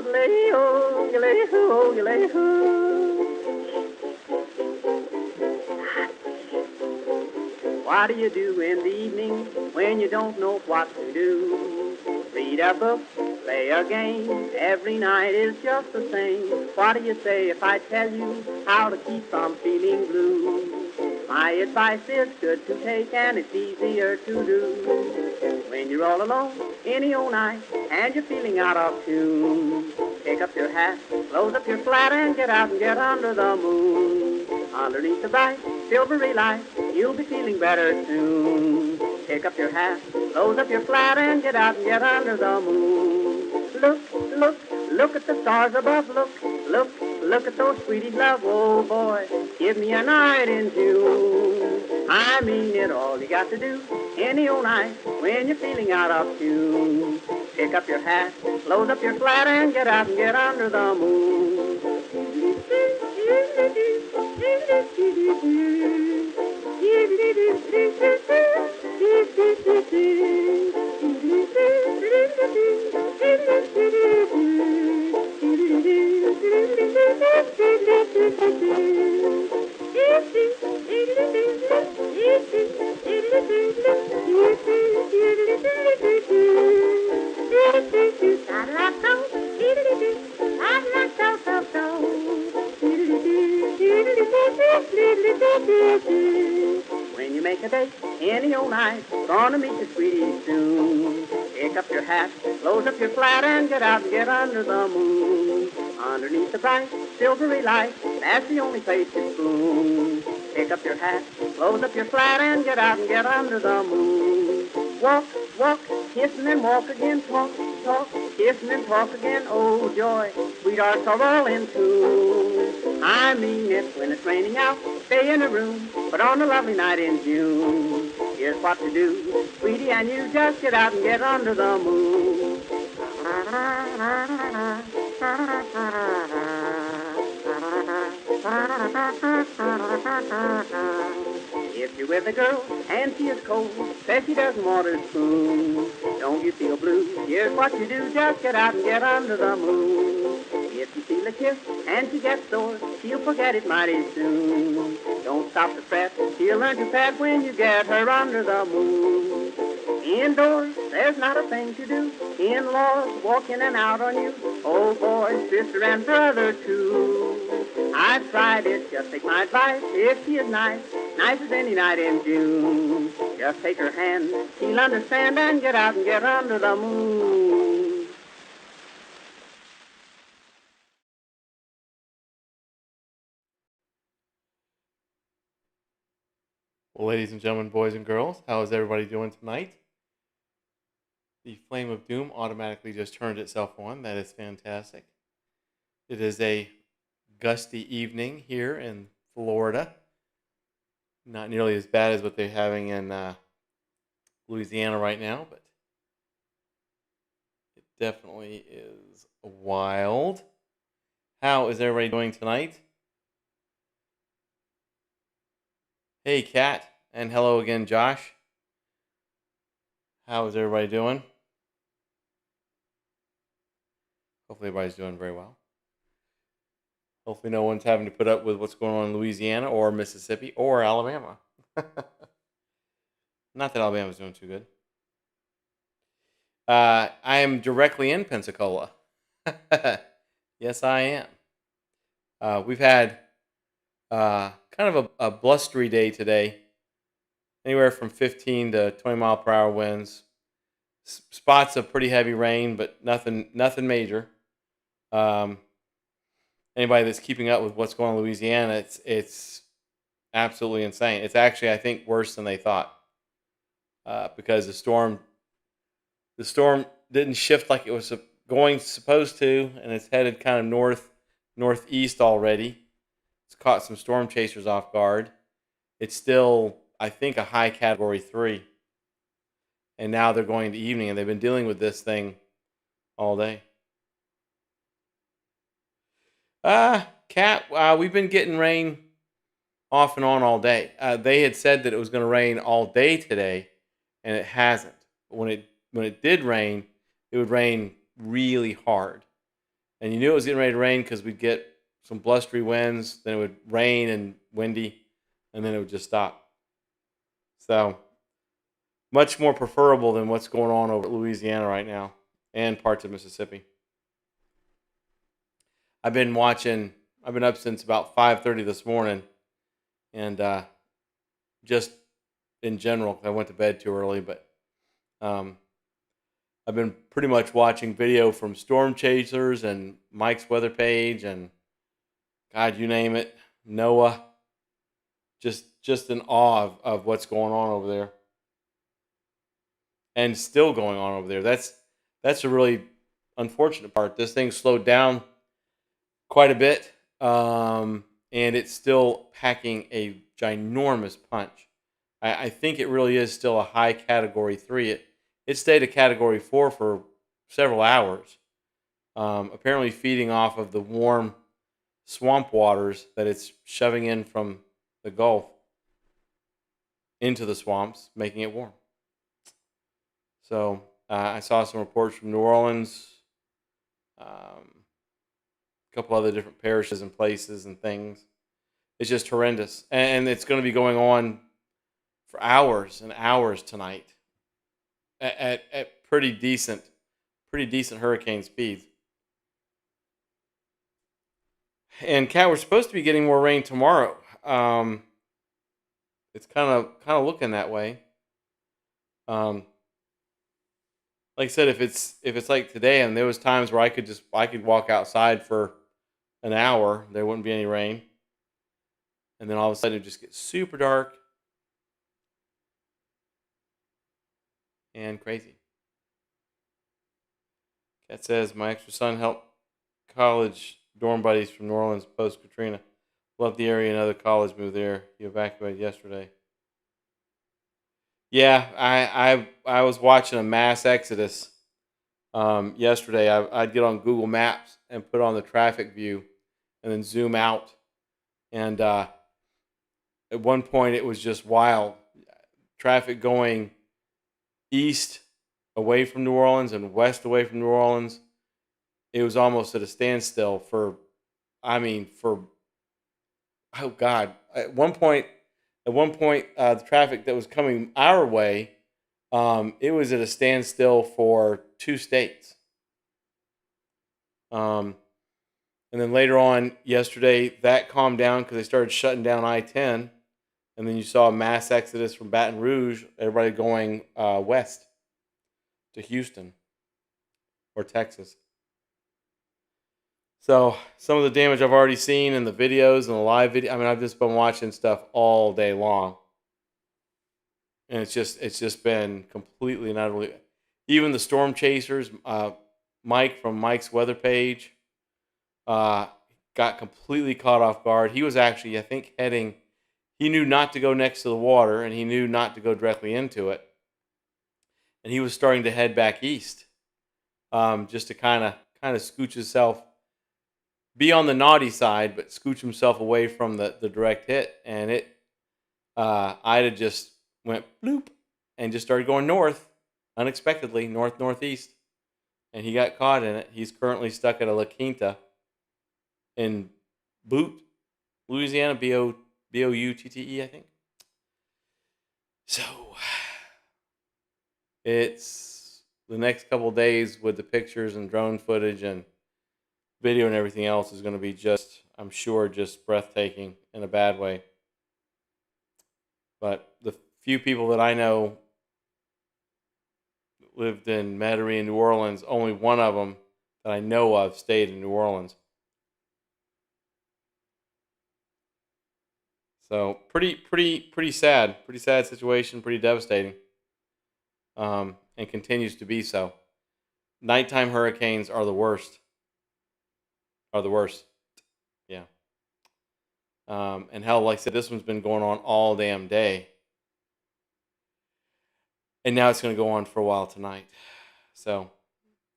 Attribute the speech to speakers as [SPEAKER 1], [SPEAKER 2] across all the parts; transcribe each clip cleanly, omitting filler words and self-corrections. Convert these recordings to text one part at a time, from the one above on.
[SPEAKER 1] What do you do in the evening when you don't know what to do? Read a book, play a game, every night is just the same. What do you say if I tell you how to keep from feeling blue? My advice is good to take and it's easier to do. When you're all alone, any old night, and you're feeling out of tune, pick up your hat, close up your flat, and get out and get under the moon. Underneath the bright, silvery light, you'll be feeling better soon. Pick up your hat, close up your flat, and get out and get under the moon. Look, look, look at the stars above. Look, look, look at those sweeties love. Oh boy, give me a night in June. I mean it, all you got to do any old night when you're feeling out of tune. Pick up your hat, close up your flat, and get out and get under the moon. When you make a date any old night, gonna meet your sweetie soon. Pick up your hat, close up your flat, and get out and get under the moon. Underneath the bright, silvery light, that's the only place to spoon. Pick up your hat, close up your flat, and get out and get under the moon. Walk, walk, kiss and then walk again, talk, talk, kiss and then talk again. Oh joy, sweethearts are all in tune. I mean it, when it's raining out, stay in a room, but on a lovely night in June, here's what to do, sweetie, and you just get out and get under the moon. If you're with a girl and she is cold, says she doesn't want her spoon, don't you feel blue? Here's what you do, just get out and get under the moon. If you feel a kiss and she gets sore, she'll forget it mighty soon. Don't stop to fret, she'll learn to pet when you get her under the moon. Indoors, there's not a thing to do. In-laws walk in and out on you. Oh boy, sister and brother too. I've tried it, just take my advice. If she is nice, nice as any night in June, just take her hand, she'll understand, and get out and get under the moon.
[SPEAKER 2] Well, ladies and gentlemen, boys and girls, how is everybody doing tonight? The flame of doom automatically just turned itself on. That is fantastic. It is a gusty evening here in Florida. Not nearly as bad as what they're having in Louisiana right now, but it definitely is wild. How is everybody doing tonight? Hey, Kat, and hello again, Josh. How is everybody doing? Hopefully everybody's doing very well. Hopefully no one's having to put up with what's going on in Louisiana or Mississippi or Alabama. Not that Alabama's doing too good. I am directly in Pensacola. Yes, I am. We've had kind of a blustery day today. Anywhere from 15 to 20 mile per hour winds. Spots of pretty heavy rain, but nothing major. Anybody that's keeping up with what's going on in Louisiana, it's absolutely insane. It's actually, I think, worse than they thought, because the storm didn't shift like it was supposed to, and it's headed kind of northeast already. It's caught some storm chasers off guard. It's still, I think, a high category 3. And now they're going to evening, and they've been dealing with this thing all day. Kat, we've been getting rain off and on all day. They had said that it was going to rain all day today, and it hasn't. When it did rain, it would rain really hard. And you knew it was getting ready to rain because we'd get some blustery winds, then it would rain and windy, and then it would just stop. So much more preferable than what's going on over Louisiana right now and parts of Mississippi. I've been up since about 5:30 this morning, and just in general, I went to bed too early, but um, I've been pretty much watching video from Storm Chasers and Mike's weather page and God, you name it, Noah. Just in awe of what's going on over there and still going on over there. That's a really unfortunate part. This thing slowed down quite a bit, and it's still packing a ginormous punch. I think it really is still a high Category 3. It stayed a Category 4 for several hours, apparently feeding off of the warm swamp waters that it's shoving in from the Gulf into the swamps, making it warm. So I saw some reports from New Orleans, a couple other different parishes and places and things. It's just horrendous, and it's going to be going on for hours and hours tonight at pretty decent hurricane speeds. And Cat, we're supposed to be getting more rain tomorrow. It's kind of looking that way. Like I said, if it's like today, and there was times where I could walk outside for an hour, there wouldn't be any rain, and then all of a sudden it just gets super dark and crazy. Cat says my extra son helped college dorm buddies from New Orleans post Katrina. Love the area. Another college moved there. He evacuated yesterday. Yeah, I was watching a mass exodus yesterday. I'd get on Google Maps and put on the traffic view, and then zoom out. And at one point, it was just wild. Traffic going east away from New Orleans and west away from New Orleans. It was almost at a standstill for oh God. At one point, the traffic that was coming our way, it was at a standstill for 2 states. And then later on yesterday, that calmed down because they started shutting down I-10. And then you saw a mass exodus from Baton Rouge, everybody going west to Houston or Texas. So some of the damage I've already seen in the videos and the live video. I mean, I've just been watching stuff all day long, and it's just been completely and utterly. Even the storm chasers, Mike from Mike's weather page, got completely caught off guard. He was actually, I think, heading. He knew not to go next to the water, and he knew not to go directly into it, and he was starting to head back east, just to kind of scooch himself. Be on the naughty side, but scooch himself away from the direct hit. And Ida just went bloop and just started going north, unexpectedly, northeast. And he got caught in it. He's currently stuck at a La Quinta in Butte, Louisiana, Boutte, I think. So it's the next couple of days with the pictures and drone footage and video and everything else is going to be just, I'm sure, just breathtaking in a bad way. But the few people that I know lived in Metairie and New Orleans, only one of them that I know of stayed in New Orleans. So pretty sad situation, pretty devastating, and continues to be so. Nighttime hurricanes are the worst. Yeah. And hell, like I said, this one's been going on all damn day. And now it's going to go on for a while tonight. So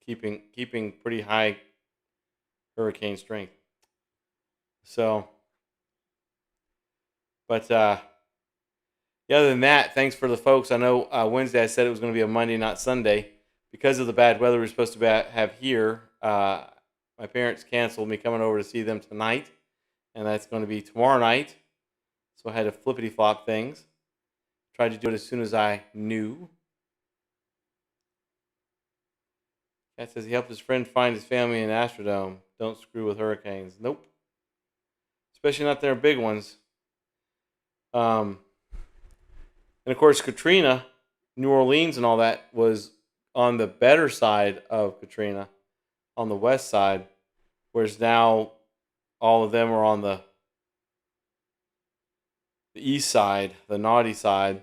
[SPEAKER 2] keeping pretty high hurricane strength. So, but yeah, other than that, thanks for the folks. I know Wednesday I said it was going to be a Monday, not Sunday. Because of the bad weather we're supposed to have here, My parents canceled me coming over to see them tonight, and that's going to be tomorrow night. So I had to flippity flop things. Tried to do it as soon as I knew. Cat says he helped his friend find his family in Astrodome. Don't screw with hurricanes. Nope. Especially not their big ones. And of course, Katrina, New Orleans and all that was on the better side of Katrina, on the west side, whereas now all of them are on the east side, the naughty side.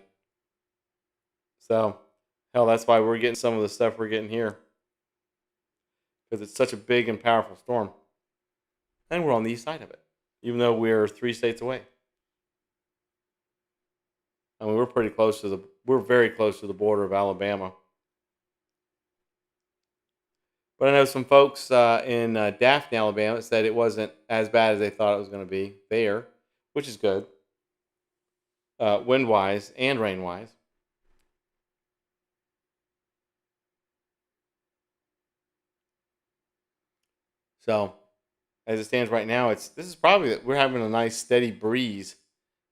[SPEAKER 2] So, hell, that's why we're getting some of the stuff we're getting here. Because it's such a big and powerful storm. And we're on the east side of it, even though we're 3 states away. I mean, we're very close to the border of Alabama. But I know some folks in Daphne, Alabama, said it wasn't as bad as they thought it was going to be there, which is good, wind wise and rain wise. So, as it stands right now, we're having a nice steady breeze.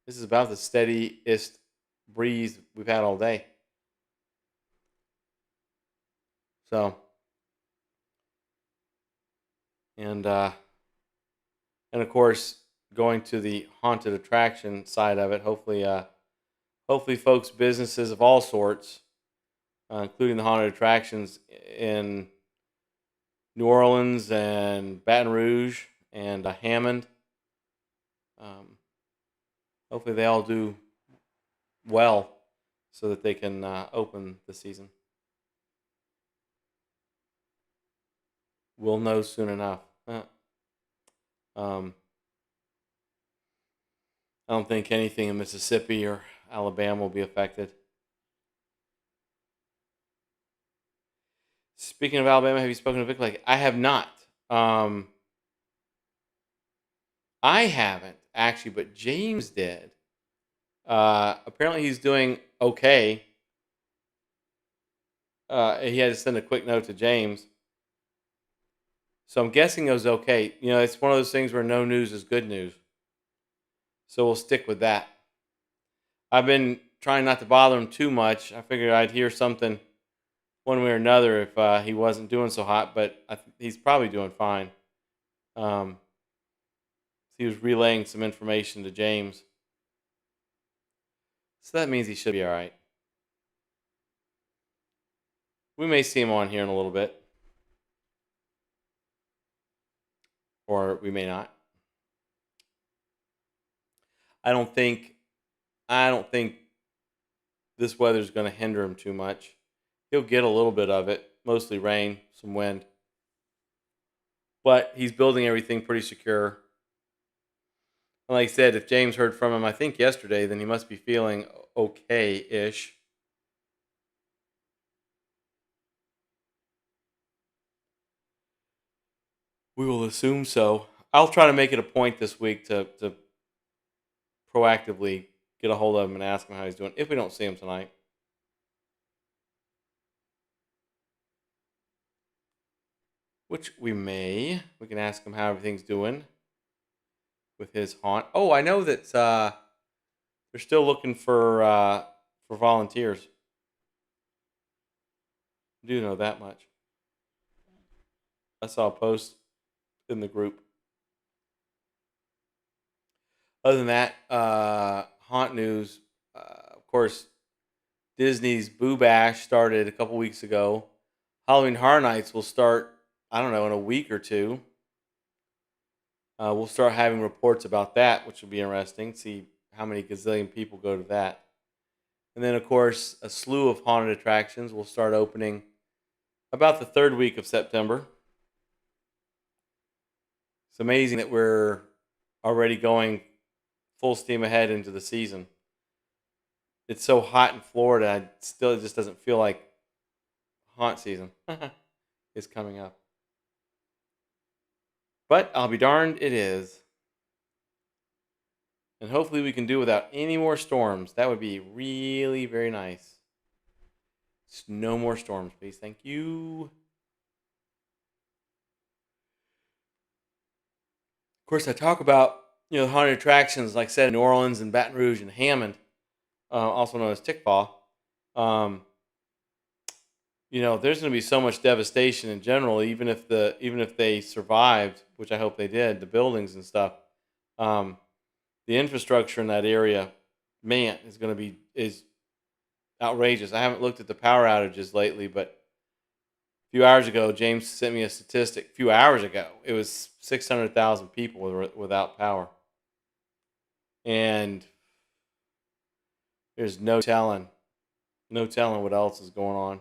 [SPEAKER 2] This is about the steadiest breeze we've had all day. So, and of course, going to the haunted attraction side of it, hopefully folks, businesses of all sorts, including the haunted attractions in New Orleans and Baton Rouge and Hammond. Hopefully they all do well so that they can open the season. We'll know soon enough. I don't think anything in Mississippi or Alabama will be affected. Speaking of Alabama, have you spoken to Vic? Like, I have not. I haven't actually, but James did. Apparently, he's doing okay. He had to send a quick note to James, so I'm guessing it was okay. You know, it's one of those things where no news is good news, so we'll stick with that. I've been trying not to bother him too much. I figured I'd hear something one way or another if he wasn't doing so hot, but he's probably doing fine. He was relaying some information to James, so that means he should be all right. We may see him on here in a little bit, or we may not. I don't think this weather's going to hinder him too much. He'll get a little bit of it, mostly rain, some wind. But he's building everything pretty secure. And like I said, if James heard from him, I think yesterday, then he must be feeling okay-ish. We will assume so. I'll try to make it a point this week to proactively get a hold of him and ask him how he's doing if we don't see him tonight. Which we may. We can ask him how everything's doing with his haunt. Oh, I know that they're still looking for volunteers. I do know that much. I saw a post in the group. Other than that, haunt news. Of course, Disney's Boo Bash started a couple weeks ago. Halloween Horror Nights will start, I don't know, in a week or two. We'll start having reports about that, which will be interesting. See how many gazillion people go to that. And then, of course, a slew of haunted attractions will start opening about the third week of September. It's amazing that we're already going full steam ahead into the season. It's so hot in Florida, it just doesn't feel like haunt season is coming up. But I'll be darned, it is. And hopefully we can do without any more storms. That would be really very nice. No more storms, please. Thank you. course, I talk about the haunted attractions, like I said, in New Orleans and Baton Rouge and Hammond, also known as Tickfaw. Um, there's going to be so much devastation in general, even if they survived, which I hope they did, the buildings and stuff. Um, the infrastructure in that area, man, is outrageous. I haven't looked at the power outages lately, but a few hours ago, James sent me a statistic. A few hours ago, it was 600,000 people without power, and there's no telling what else is going on.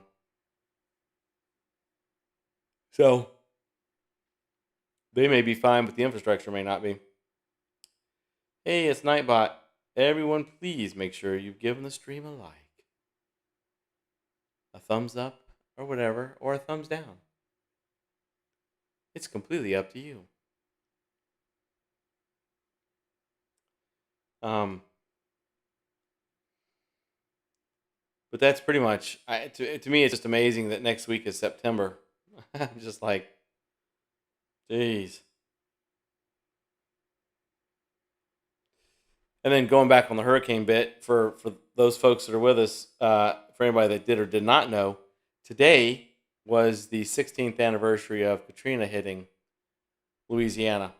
[SPEAKER 2] So they may be fine, but the infrastructure may not be. Hey, it's Nightbot. Everyone, please make sure you've given the stream a like, a thumbs up, or whatever, or a thumbs down. It's completely up to you. Um, but that's pretty much. To me, it's just amazing that next week is September. I'm just like, geez. And then going back on the hurricane bit, for those folks that are with us, for anybody that did or did not know, today was the 16th anniversary of Katrina hitting Louisiana.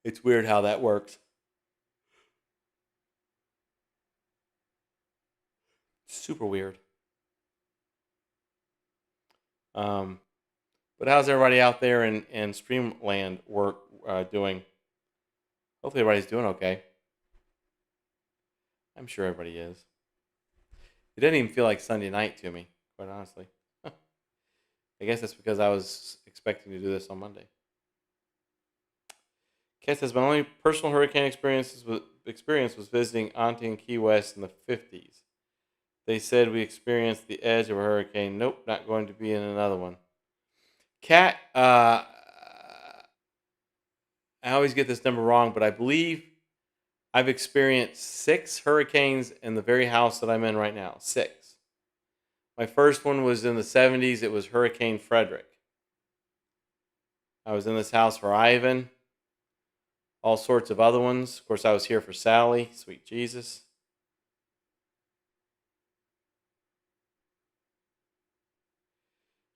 [SPEAKER 2] It's weird how that works. Super weird. Um, but how's everybody out there in Streamland work doing? Hopefully everybody's doing okay. I'm sure everybody is. It didn't even feel like Sunday night to me, quite honestly. I guess that's because I was expecting to do this on Monday. Kat says, my only personal hurricane experience was visiting Auntie in Key West in the 50s. They said we experienced the edge of a hurricane. Nope, not going to be in another one. Kat, I always get this number wrong, but I believe I've experienced 6 hurricanes in the very house that I'm in right now. 6. My first one was in the 70s. It was Hurricane Frederick. I was in this house for Ivan, all sorts of other ones. Of course, I was here for Sally, sweet Jesus.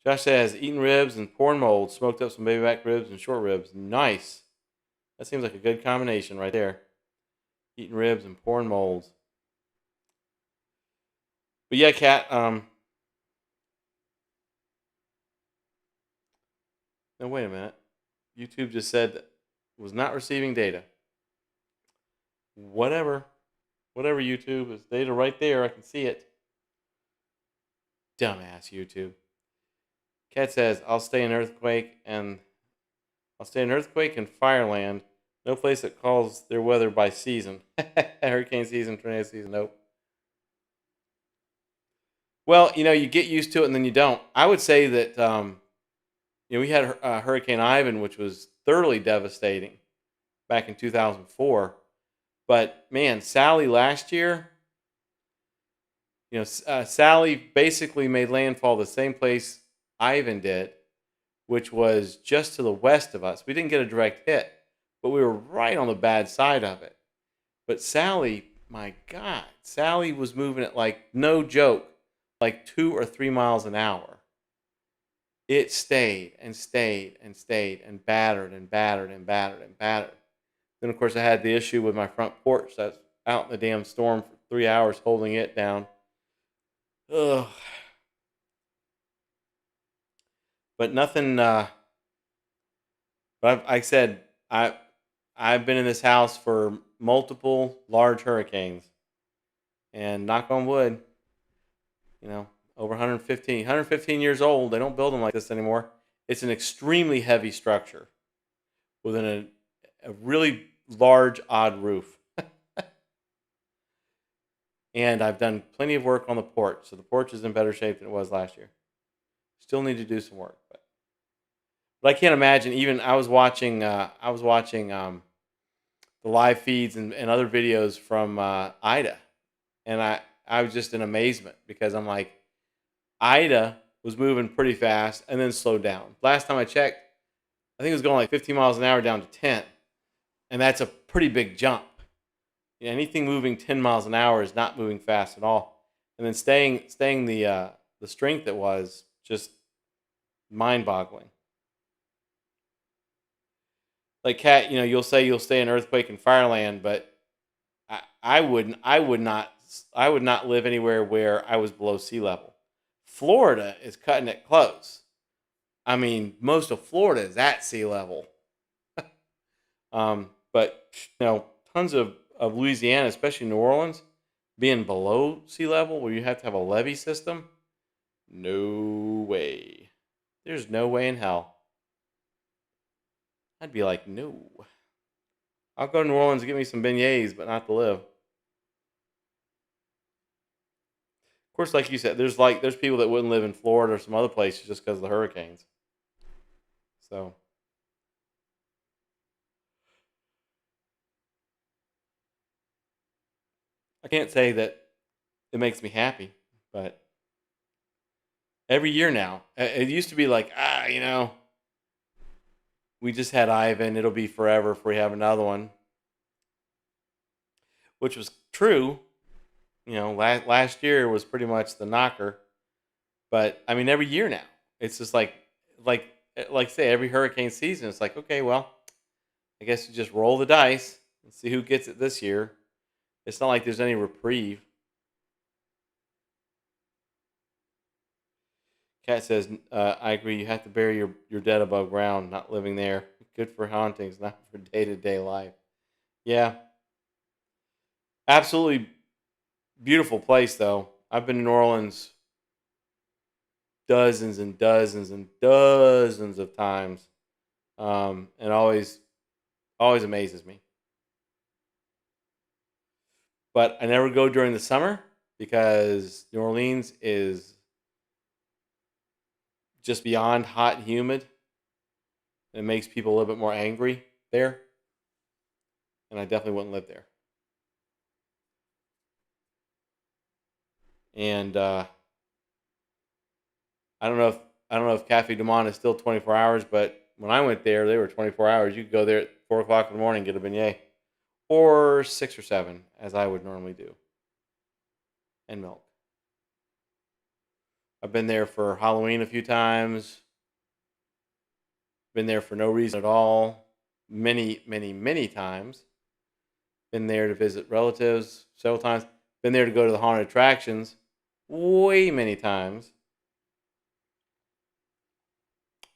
[SPEAKER 2] Josh says, eating ribs and corn mold, smoked up some baby back ribs and short ribs. Nice. That seems like a good combination right there. Eating ribs and corn molds. But yeah, Kat, no, wait a minute. YouTube just said that was not receiving data. Whatever. Whatever, YouTube. It's data right there. I can see it. Dumbass YouTube. Kat says, I'll stay in earthquake and fireland. No place that calls their weather by season. Hurricane season, tornado season, nope. Well, you get used to it and then you don't. I would say that, we had Hurricane Ivan, which was thoroughly devastating back in 2004. But man, Sally last year, Sally basically made landfall the same place Ivan did, which was just to the west of us. We didn't get a direct hit, but we were right on the bad side of it. But Sally, my God, Sally was moving at, like, no joke, like 2 or 3 miles an hour. It stayed and stayed and stayed and battered and battered and battered and battered. Then, of course, I had the issue with my front porch. That's out in the damn storm for 3 hours holding it down. Ugh. But nothing. But I said I've been in this house for multiple large hurricanes, and knock on wood, over 115 years old. They don't build them like this anymore. It's an extremely heavy structure with a really large, odd roof. And I've done plenty of work on the porch, so the porch is in better shape than it was last year. Still need to do some work, but I can't imagine. Even I was watching the live feeds and other videos from Ida, and I was just in amazement because I'm like, Ida was moving pretty fast and then slowed down. Last time I checked, I think it was going like 15 miles an hour down to 10, and that's a pretty big jump. Anything moving 10 miles an hour is not moving fast at all. And then staying the strength it was just mind boggling. Like Cat, you'll say you'll stay in earthquake and fireland, but I would not live anywhere where I was below sea level. Florida is cutting it close. I mean, most of Florida is at sea level. But tons of Louisiana, especially New Orleans, being below sea level where you have to have a levee system. No way. There's no way in hell. I'd be like, no. I'll go to New Orleans and get me some beignets, but not to live. Of course, like you said, there's people that wouldn't live in Florida or some other places just because of the hurricanes. So I can't say that it makes me happy, but every year now, it used to be like, we just had Ivan. It'll be forever if we have another one, which was true. Last year was pretty much the knocker. But I mean, every year now, it's just like say every hurricane season. It's like, okay, well, I guess you just roll the dice and see who gets it this year. It's not like there's any reprieve. Cat says, I agree. You have to bury your dead above ground, not living there. Good for hauntings, not for day to day life. Yeah, absolutely beautiful place, though. I've been to New Orleans dozens and dozens and dozens of times, and always amazes me. But I never go during the summer because New Orleans is just beyond hot and humid. It makes people a little bit more angry there, and I definitely wouldn't live there. And I don't know if Cafe Du Monde is still 24 hours, but when I went there, they were 24 hours. You could go there at 4 o'clock in the morning and get a beignet, or 6 or 7, as I would normally do, and milk. I've been there for Halloween a few times. Been there for no reason at all. Many, many, many times. Been there to visit relatives several times. Been there to go to the haunted attractions way many times.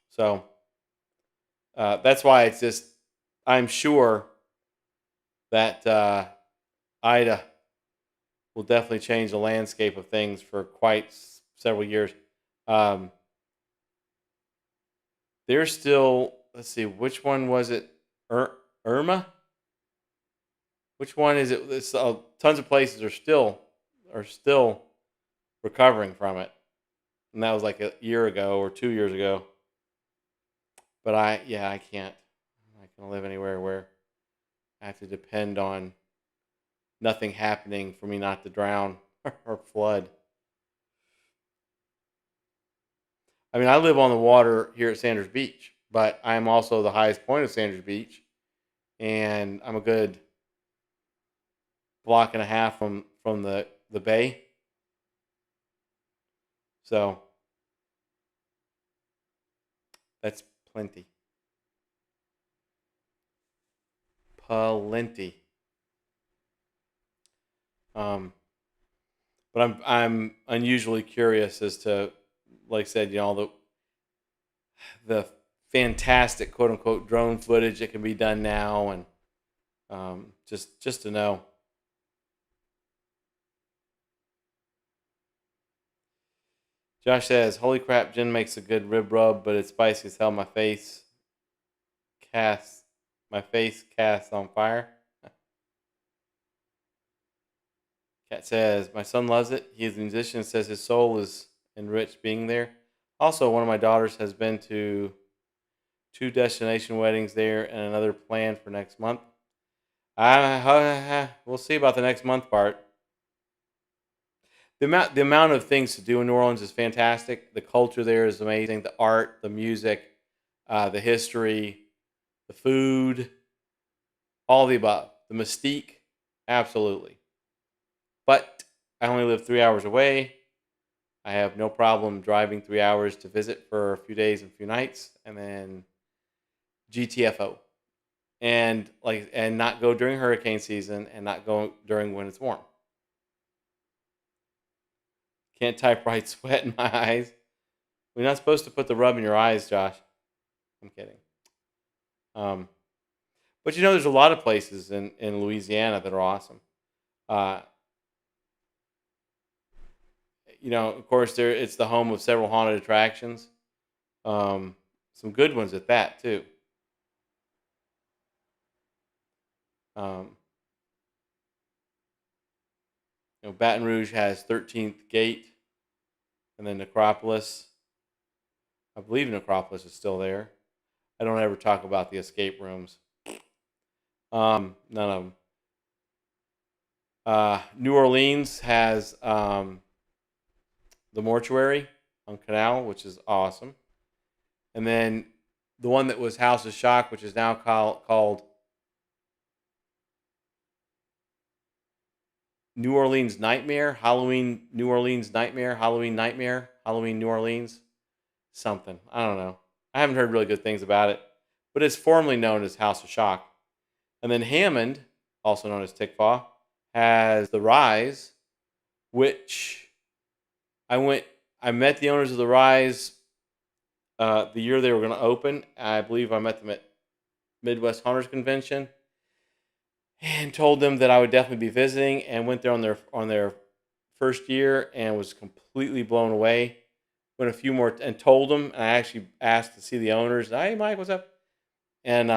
[SPEAKER 2] So that's why it's just, I'm sure that Ida will definitely change the landscape of things for quite several years. Um, there's still, let's see, which one was it? Irma? Which one is it? It's, tons of places are still recovering from it, and that was like a year ago or 2 years ago. But I can't. I'm not gonna live anywhere where I have to depend on nothing happening for me not to drown or flood. I mean, I live on the water here at Sanders Beach, but I'm also the highest point of Sanders Beach, and I'm a good block and a half from the bay. So that's plenty. Plenty. Um, but I'm unusually curious as to, like I said, the fantastic quote unquote drone footage that can be done now, and just to know. Josh says, "Holy crap, Jen makes a good rib rub, but it's spicy as hell. Casts my face casts on fire." Cat says, "My son loves it. He is a musician. Says his soul is enriched being there. Also, one of my daughters has been to 2 destination weddings there and another planned for next month. We'll see about the next month part. The amount of things to do in New Orleans is fantastic. The culture there is amazing. The art, the music, the history, the food, all the above. The mystique, absolutely. But I only live 3 hours away. I have no problem driving 3 hours to visit for a few days and a few nights, and then GTFO. And not go during hurricane season and not go during when it's warm. Can't type right, sweat in my eyes. We're not supposed to put the rub in your eyes, Josh. I'm kidding. Um, but there's a lot of places in Louisiana that are awesome. Uh, of course, it's the home of several haunted attractions. Some good ones at that too. Um, Baton Rouge has 13th Gate, and then Necropolis. I believe Necropolis is still there. I don't ever talk about the escape rooms. None of them. New Orleans has the mortuary on Canal, which is awesome. And then the one that was House of Shock, which is now called New Orleans Nightmare, Halloween New Orleans Nightmare, Halloween Nightmare, Halloween New Orleans, something. I don't know. I haven't heard really good things about it, but it's formerly known as House of Shock. And then Hammond, also known as Tickfaw, has the Rise, which I met the owners of the Rise the year they were going to open. I believe I met them at Midwest Hunters Convention and told them that I would definitely be visiting, and went there on their first year and was completely blown away. Went a few more and told them, and I actually asked to see the owners. Hey, Mike, what's up? And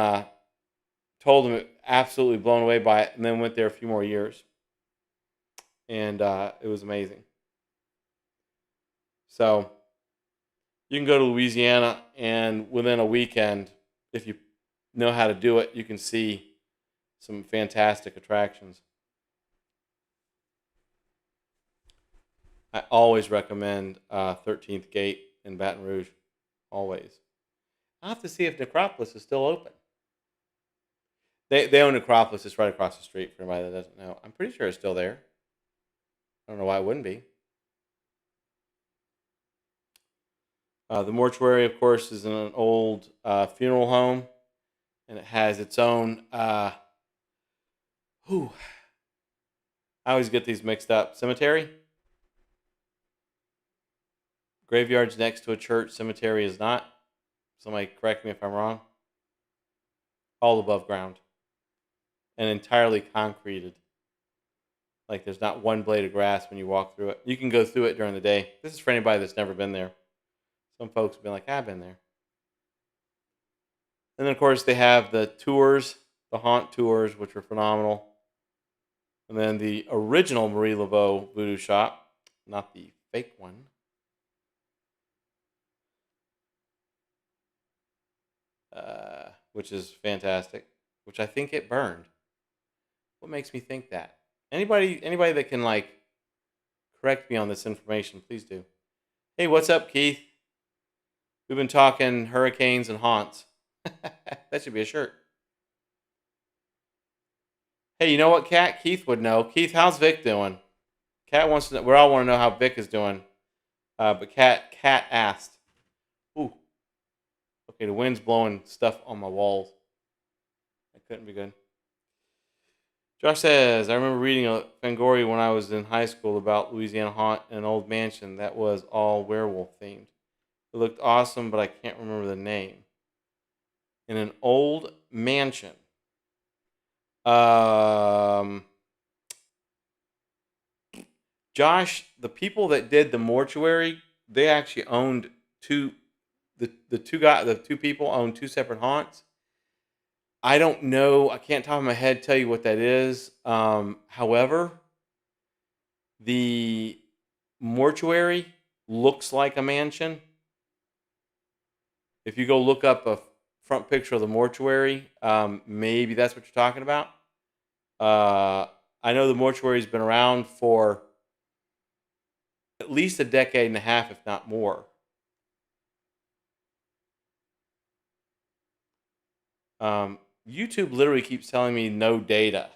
[SPEAKER 2] told them absolutely blown away by it, and then went there a few more years, and it was amazing. So you can go to Louisiana, and within a weekend, if you know how to do it, you can see some fantastic attractions. I always recommend 13th Gate in Baton Rouge. Always. I'll have to see if Necropolis is still open. They own Necropolis. It's right across the street for anybody that doesn't know. I'm pretty sure it's still there. I don't know why it wouldn't be. The mortuary, of course, is in an old funeral home, and it has its own. Whew, I always get these mixed up. Cemetery. Graveyard's next to a church. Cemetery is not. Somebody correct me if I'm wrong. All above ground and entirely concreted. Like there's not one blade of grass when you walk through it. You can go through it during the day. This is for anybody that's never been there. Some folks have been like, I've been there. And then, of course, they have the tours, the haunt tours, which are phenomenal. And then the original Marie Laveau Voodoo Shop, not the fake one. Which is fantastic. Which I think it burned. What makes me think that? Anybody that can correct me on this information, please do. Hey, what's up, Keith? We've been talking hurricanes and haunts. That should be a shirt. Hey, you know what, Kat? Keith would know. Keith, how's Vic doing? Kat wants to know. We all want to know how Vic is doing. But Kat asked. Ooh. Okay, the wind's blowing stuff on my walls. That couldn't be good. Josh says, I remember reading a Fangoria when I was in high school about Louisiana haunt in an old mansion that was all werewolf themed. It looked awesome, but I can't remember the name. In an old mansion. Josh, the people that did the mortuary, they actually owned the two people owned two separate haunts. I don't know. I can't top of my head tell you what that is. However, the mortuary looks like a mansion. If you go look up a front picture of the mortuary, maybe that's what you're talking about. I know the mortuary's been around for at least a decade and a half, if not more. YouTube literally keeps telling me no data.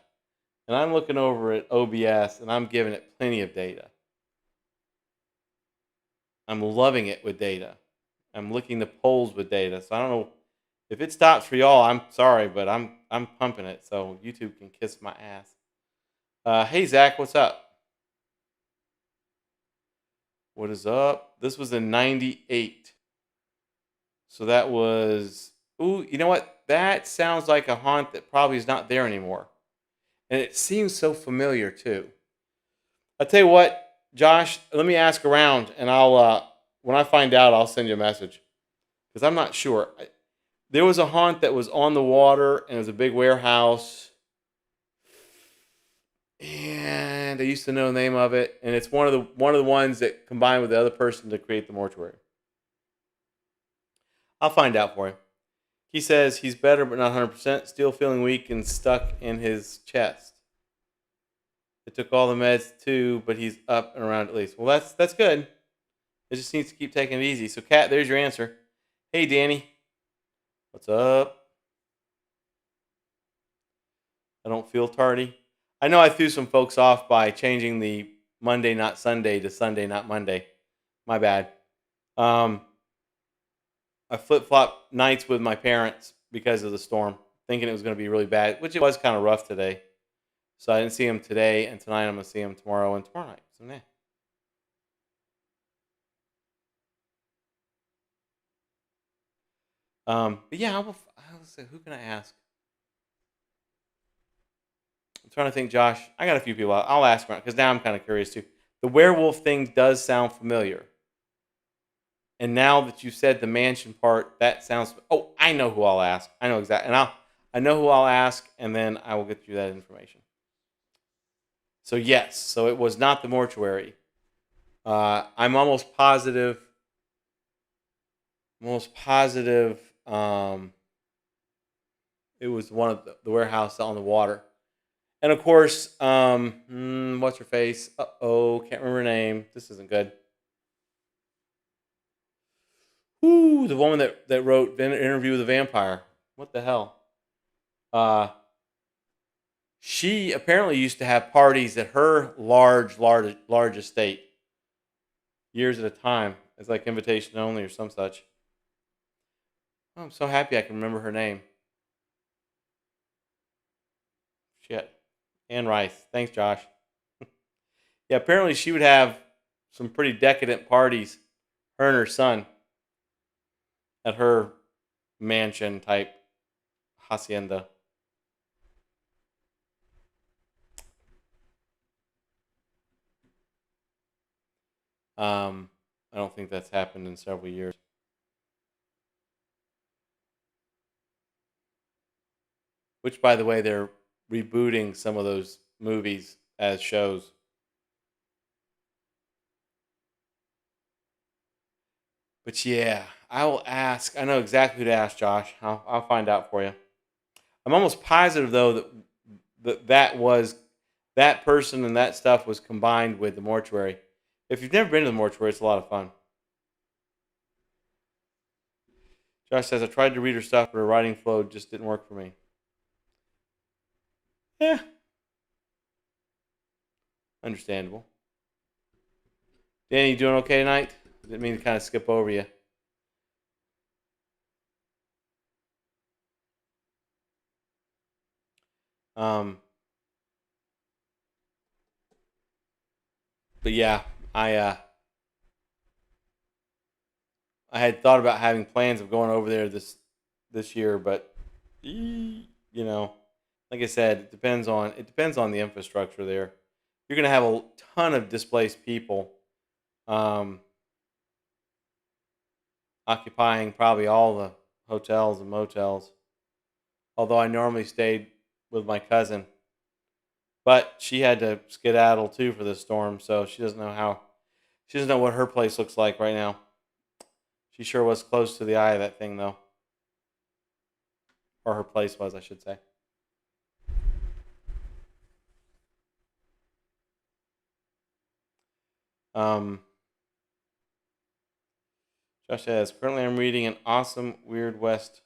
[SPEAKER 2] And I'm looking over at OBS and I'm giving it plenty of data. I'm loving it with data. I'm licking the polls with data. So I don't know if it stops for y'all. I'm sorry, but I'm pumping it. So YouTube can kiss my ass. Hey Zach, what's up? What is up? This was in '98. So that was. Ooh, you know what? That sounds like a haunt that probably is not there anymore. And it seems so familiar too. I'll tell you what, Josh. Let me ask around, and I'll when I find out, I'll send you a message because I'm not sure. There was a haunt that was on the water, and it was a big warehouse, and I used to know the name of it, and it's one of the ones that combined with the other person to create the mortuary. I'll find out for you. He says he's better, but not 100%. Still feeling weak and stuck in his chest. It took all the meds too, but he's up and around at least. Well, that's good. It just needs to keep taking it easy. So, Kat, there's your answer. Hey, Danny, what's up? I don't feel tardy. I know I threw some folks off by changing the Monday, not Sunday to Sunday, not Monday. My bad. Um, I flip flop nights with my parents because of the storm, thinking it was going to be really bad, which it was kind of rough today. So I didn't see him today, and tonight I'm going to see him tomorrow and tomorrow night. So, yeah. But yeah, I will say, who can I ask? I'm trying to think, Josh. I got a few people. I'll ask around because now I'm kind of curious too. The werewolf thing does sound familiar. And now that you said the mansion part, that sounds. Oh, I know who I'll ask. I know exactly, and I know who I'll ask, and then I will get you that information. So yes, so it was not the mortuary. I'm almost positive. Most positive. It was one of the warehouse on the water, and of course, what's her face? Oh, can't remember her name. This isn't good. Ooh, the woman that wrote Interview with a Vampire. What the hell? Uh, she apparently used to have parties at her large estate years at a time. It's like invitation only or some such. Oh, I'm so happy I can remember her name. Shit. Anne Rice. Thanks, Josh. Yeah, apparently she would have some pretty decadent parties, her and her son, at her mansion type hacienda. I don't think that's happened in several years. Which, by the way, they're rebooting some of those movies as shows. But yeah, I will ask. I know exactly who to ask, Josh. I'll find out for you. I'm almost positive though that was that person and that stuff was combined with the mortuary. If you've never been to the mortuary, it's a lot of fun. Josh says I tried to read her stuff, but her writing flow just didn't work for me. Yeah, understandable. Danny, you doing okay tonight? Didn't mean to kind of skip over you. Um, but yeah, I had thought about having plans of going over there this year, but you know, like I said, it depends on the infrastructure there. You're gonna have a ton of displaced people um, occupying probably all the hotels and motels. Although I normally stayed with my cousin, but she had to skedaddle too for the storm, so she doesn't know what her place looks like right now. She sure was close to the eye of that thing though, or her place was, I should say. Um, Josh says, currently I'm reading an awesome Weird West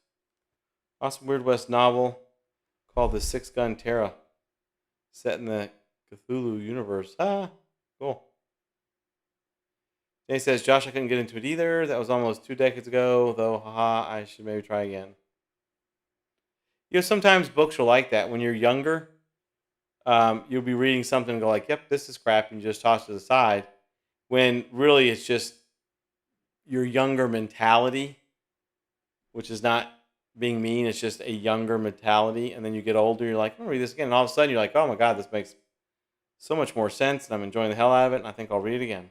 [SPEAKER 2] Awesome Weird West novel called The Six Gun Terra, set in the Cthulhu universe. Ah, cool. Jay says, Josh, I couldn't get into it either. That was almost 2 decades ago, though, haha, I should maybe try again. Sometimes books are like that. When you're younger, you'll be reading something and go like, yep, this is crap, and you just toss it aside. When really it's just your younger mentality, which is not being mean, it's just a younger mentality. And then you get older, you're like, I'm going to read this again. And all of a sudden you're like, oh my God, this makes so much more sense, and I'm enjoying the hell out of it, and I think I'll read it again.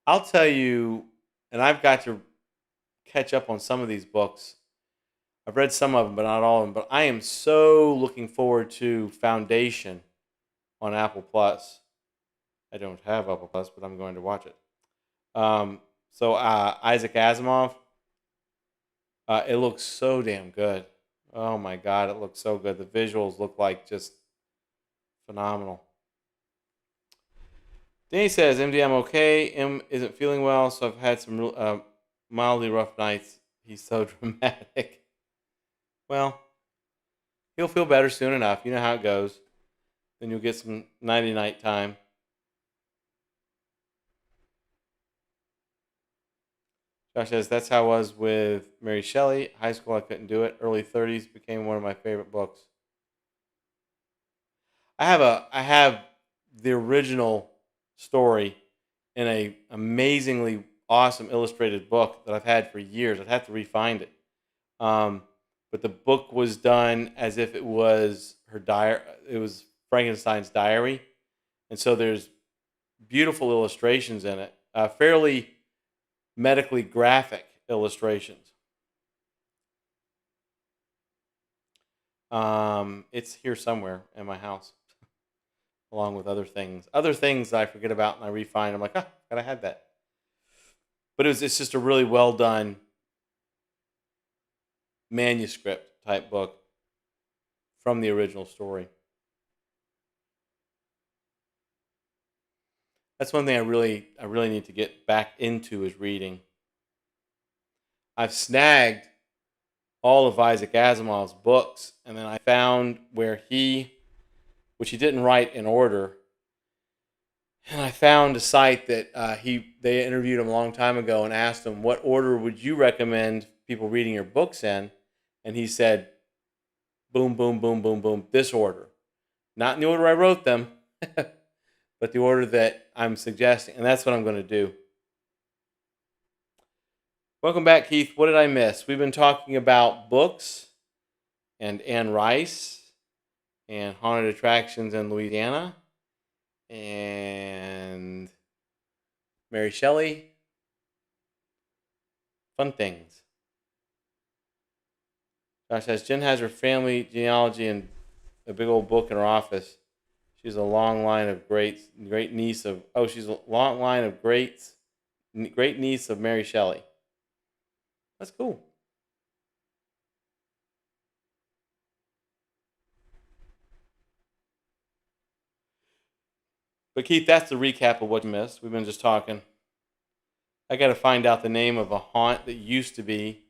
[SPEAKER 2] I'll tell you, and I've got to catch up on some of these books. I've read some of them, but not all of them. But I am so looking forward to Foundation on Apple Plus. I don't have Apple Plus, but I'm going to watch it. Isaac Asimov, it looks so damn good. Oh my God, it looks so good. The visuals look like just phenomenal. Danny says, MD, I'm okay. M isn't feeling well, so I've had some mildly rough nights. He's so dramatic. Well, he'll feel better soon enough. You know how it goes. Then you'll get some nighty night time. Josh says, that's how I was with Mary Shelley. High school, I couldn't do it. Early 30s became one of my favorite books. I have the original story in a amazingly awesome illustrated book that I've had for years. I'd have to re-find it. But the book was done as if it was her diary. It was Frankenstein's diary, and so there's beautiful illustrations in it. Fairly medically graphic illustrations. It's here somewhere in my house, along with other things. Other things that I forget about and I re-find. I'm like, ah, God, I had that. But it's just a really well done manuscript type book from the original story. That's one thing I really need to get back into is reading. I've snagged all of Isaac Asimov's books, and then I found which he didn't write in order, and I found a site that they interviewed him a long time ago and asked him, what order would you recommend people reading your books in? And he said, boom, boom, boom, boom, boom, this order. Not in the order I wrote them, but the order that I'm suggesting. And that's what I'm going to do. Welcome back, Keith. What did I miss? We've been talking about books and Anne Rice and haunted attractions in Louisiana and Mary Shelley. Fun things. Josh says, Jen has her family genealogy in a big old book in her office. She's a long line of great niece of, she's a long line of great niece of Mary Shelley. That's cool. But Keith, that's the recap of what you missed. We've been just talking. I got to find out the name of a haunt that used to be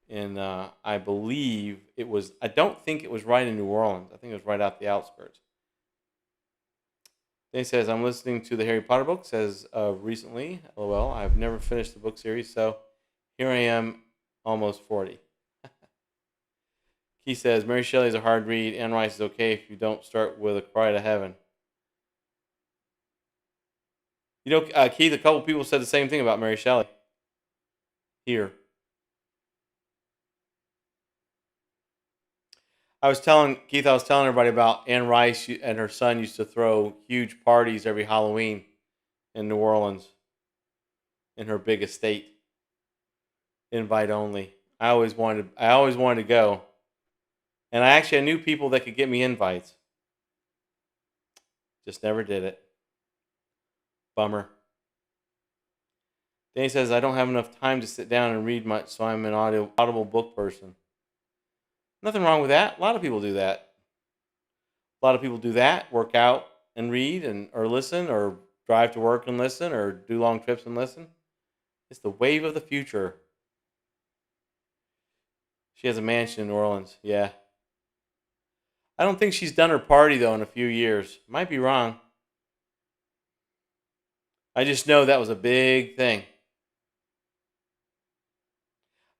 [SPEAKER 2] in, I believe it was, I don't think it was right in New Orleans. I think it was right out the outskirts. He says, I'm listening to the Harry Potter books as recently. LOL, I've never finished the book series, so here I am, almost 40. He says, Mary Shelley's a hard read. Anne Rice is okay if you don't start with A Cry to Heaven. Keith, a couple people said the same thing about Mary Shelley. Here. I was telling everybody about Anne Rice and her son used to throw huge parties every Halloween in New Orleans in her big estate. Invite only. I always wanted to go. And I knew people that could get me invites. Just never did it. Bummer. Danny says, I don't have enough time to sit down and read much, so I'm an audible book person. Nothing wrong with that. A lot of people do that. Work out and read or listen or drive to work and listen or do long trips and listen. It's the wave of the future. She has a mansion in New Orleans. Yeah. I don't think she's done her party, though, in a few years. Might be wrong. I just know that was a big thing.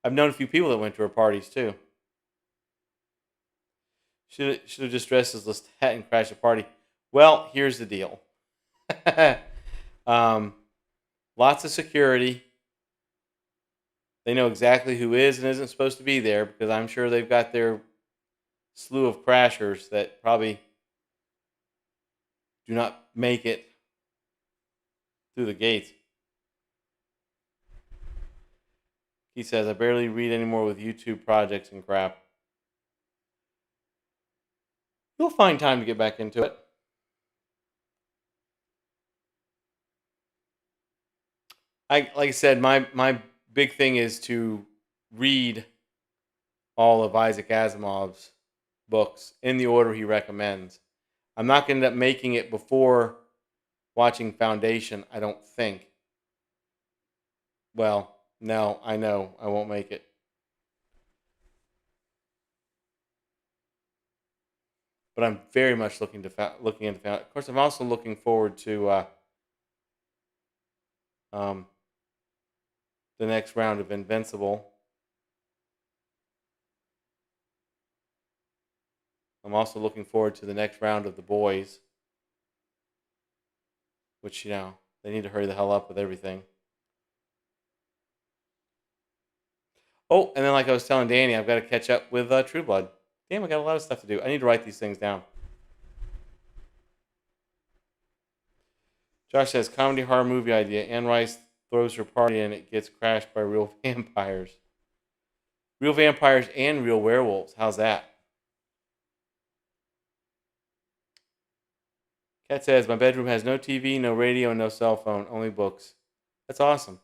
[SPEAKER 2] I've known a few people that went to her parties, too. Should have just dressed as Lestat and crashed a party. Well, here's the deal. um, Lots of security. They know exactly who is and isn't supposed to be there because I'm sure they've got their slew of crashers that probably do not make it through the gates. He says, I barely read anymore with YouTube projects and crap. You'll find time to get back into it. Like I said, my big thing is to read all of Isaac Asimov's books in the order he recommends. I'm not going to end up making it before watching Foundation, I don't think. Well, no, I know I won't make it. But I'm very much looking into Foundation. Of course, I'm also looking forward to um, the next round of Invincible. I'm also looking forward to the next round of The Boys, which, they need to hurry the hell up with everything. Oh, and then like I was telling Danny, I've got to catch up with True Blood. Damn, I got a lot of stuff to do. I need to write these things down. Josh says, comedy horror movie idea. Anne Rice throws her party and it gets crashed by real vampires. Real vampires and real werewolves. How's that? Kat says, my bedroom has no TV, no radio, and no cell phone, only books. That's awesome.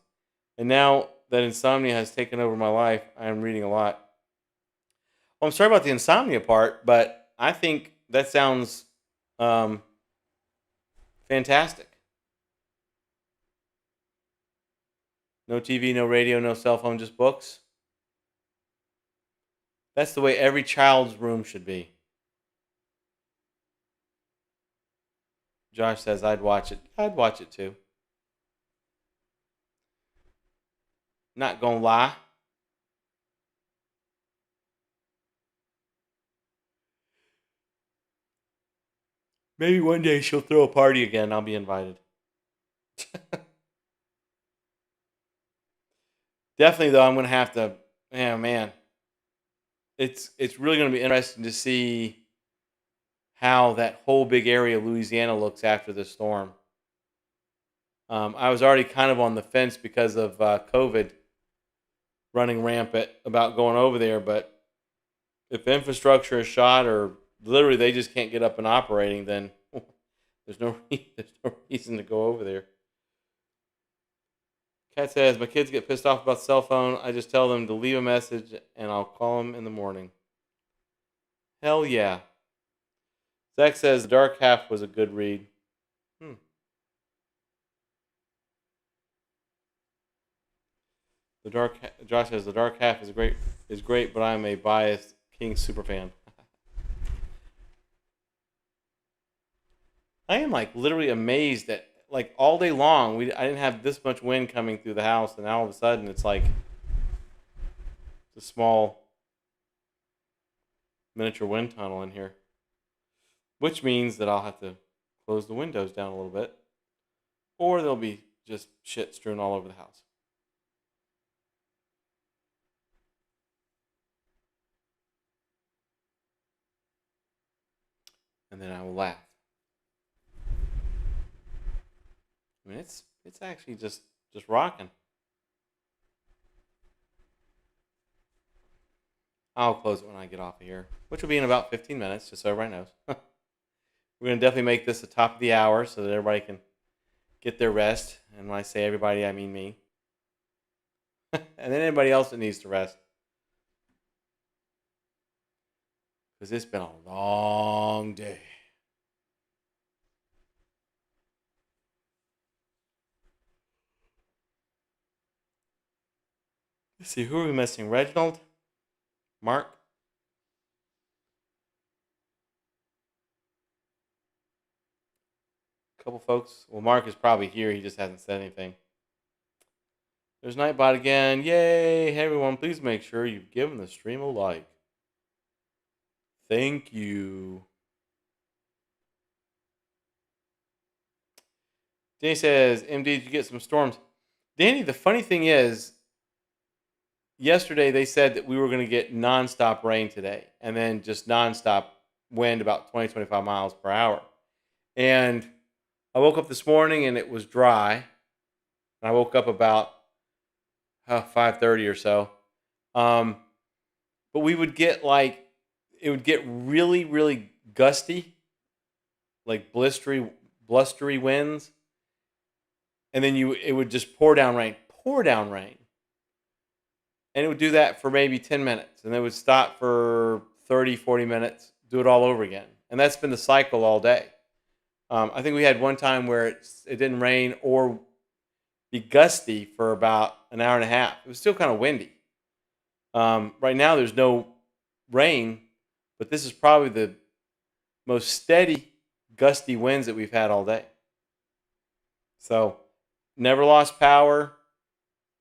[SPEAKER 2] And now that insomnia has taken over my life, I am reading a lot. Well, I'm sorry about the insomnia part, but I think that sounds fantastic. No TV, no radio, no cell phone, just books. That's the way every child's room should be. Josh says, I'd watch it. I'd watch it too. Not gonna lie. Maybe one day she'll throw a party again. I'll be invited. Definitely, though, I'm gonna have to. Yeah, man. It's really gonna be interesting to see how that whole big area of Louisiana looks after the storm. I was already kind of on the fence because of COVID running rampant about going over there, but if infrastructure is shot or literally they just can't get up and operating, then there's no reason to go over there. Kat says, my kids get pissed off about cell phone. I just tell them to leave a message and I'll call them in the morning. Hell yeah. Zach says, The Dark Half was a good read. Josh says, The Dark Half is great, but I'm a biased King superfan. I am like literally amazed that like all day long I didn't have this much wind coming through the house, and now all of a sudden it's like a small miniature wind tunnel in here, which means that I'll have to close the windows down a little bit, or there'll be just shit strewn all over the house. And then I will laugh. I mean, it's actually just rocking. I'll close it when I get off of here, which will be in about 15 minutes, just so everybody knows. We're going to definitely make this the top of the hour so that everybody can get their rest. And when I say everybody, I mean me. And then anybody else that needs to rest. Because it's been a long day. Let's see, who are we missing? Reginald? Mark? A couple folks. Well, Mark is probably here. He just hasn't said anything. There's Nightbot again. Yay! Hey, everyone, please make sure you've given the stream a like. Thank you. Danny says, MD, did you get some storms? Danny, the funny thing is, yesterday they said that we were going to get nonstop rain today and then just nonstop wind about 20, 25 miles per hour. And I woke up this morning and it was dry. I woke up about 5:30 or so. But we would get it would get really, really gusty, like blustery winds. And then it would just pour down rain. And it would do that for maybe 10 minutes. And then it would stop for 30, 40 minutes, do it all over again. And that's been the cycle all day. I think we had one time where it didn't rain or be gusty for about an hour and a half. It was still kind of windy. Right now, there's no rain, but this is probably the most steady, gusty winds that we've had all day. So, never lost power.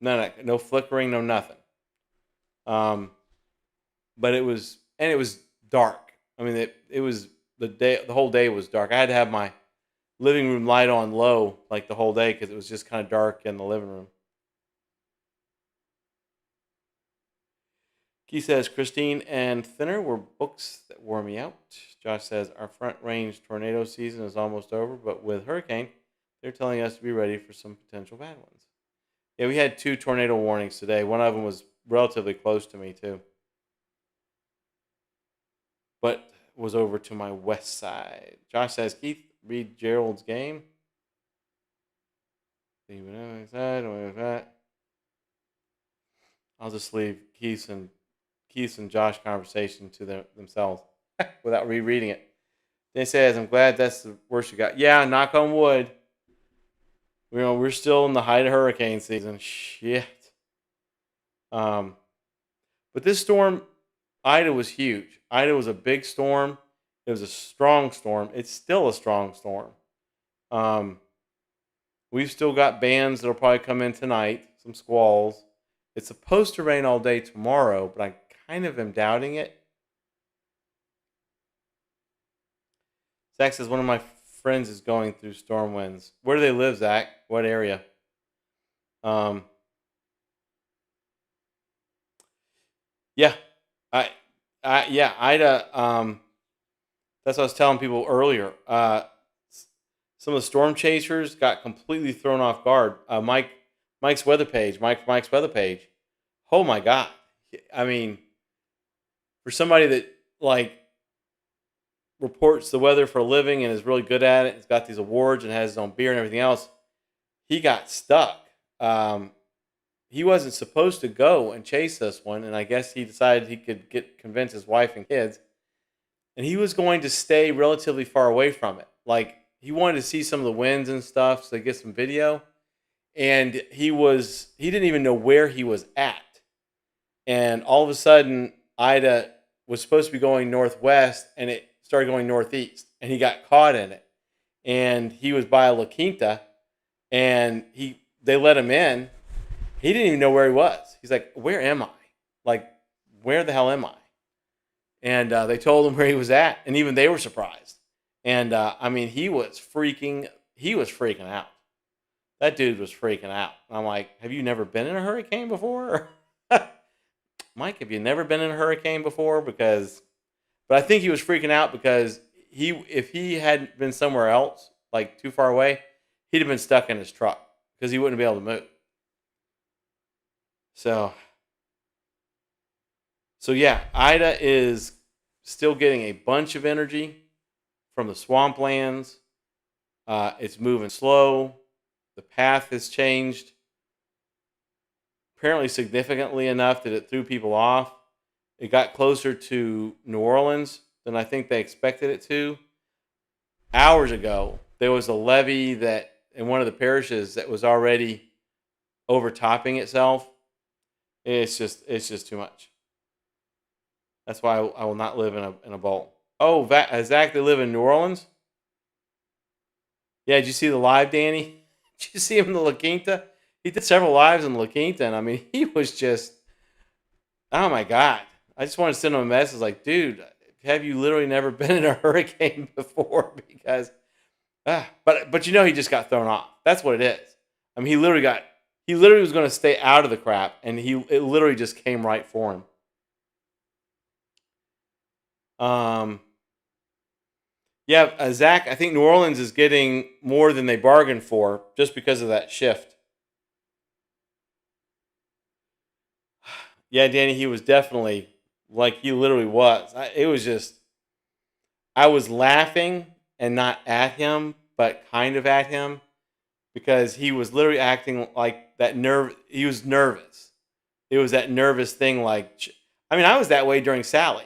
[SPEAKER 2] No flickering, no nothing. But it was dark. I mean, it was the whole day was dark. I had to have my living room light on low like the whole day because it was just kind of dark in the living room. Key says, Christine and Thinner were books that wore me out. Josh says, our front range tornado season is almost over, but with hurricane, they're telling us to be ready for some potential bad ones. Yeah, we had 2 tornado warnings today. One of them was relatively close to me, too. But was over to my west side. Josh says, Keith, read Gerald's game. I'll just leave Keith and Josh conversation to themselves without rereading it. They says, I'm glad that's the worst you got. Yeah, knock on wood. We're still in the height of hurricane season. Shit. But this storm, Ida, was huge. Ida was a big storm. It was a strong storm. It's still a strong storm. We've still got bands that'll probably come in tonight, some squalls. It's supposed to rain all day tomorrow, but I kind of am doubting it. Zach says one of my friends is going through storm winds. Where do they live, Zach? What area? Yeah, yeah, Ida. That's what I was telling people earlier. Some of the storm chasers got completely thrown off guard. Mike's weather page. Mike's weather page. Oh my God! I mean, for somebody that reports the weather for a living and is really good at it, has got these awards and has his own beer and everything else, he got stuck. He wasn't supposed to go and chase this one, and I guess he decided he could convince his wife and kids, and he was going to stay relatively far away from it. Like, he wanted to see some of the winds and stuff, so they get some video, and he didn't even know where he was at, and all of a sudden, Ida was supposed to be going northwest, and it started going northeast, and he got caught in it, and he was by La Quinta, and they let him in. He didn't even know where he was. He's like, where am I? Like, where the hell am I? And they told him where he was at, and even they were surprised. And I mean, he was freaking out. That dude was freaking out. I'm like, have you never been in a hurricane before? Mike, have you never been in a hurricane before? But I think he was freaking out because if he had been somewhere else, like too far away, he'd have been stuck in his truck because he wouldn't be able to move. So yeah, Ida is still getting a bunch of energy from the swamplands. It's moving slow. The path has changed apparently significantly enough that it threw people off. It got closer to New Orleans than I think they expected it to. Hours ago, there was a levee that in one of the parishes that was already overtopping itself. It's just too much. That's why I will not live in a bowl. Oh, Zach, they live in New Orleans. Yeah, did you see the live, Danny? Did you see him in the La Quinta? He did several lives in La Quinta, and I mean, he was just, oh my god! I just want to send him a message like, dude, have you literally never been in a hurricane before? Because, but you know, he just got thrown off. That's what it is. I mean, he literally was going to stay out of the crap, and it literally just came right for him. Um, yeah, Zach, I think New Orleans is getting more than they bargained for just because of that shift. Yeah, Danny, he was definitely like he literally was. It was just I was laughing and not at him, but kind of at him because he was literally acting like that nerve. He was nervous. It was that nervous thing. Like, I mean, I was that way during Sally.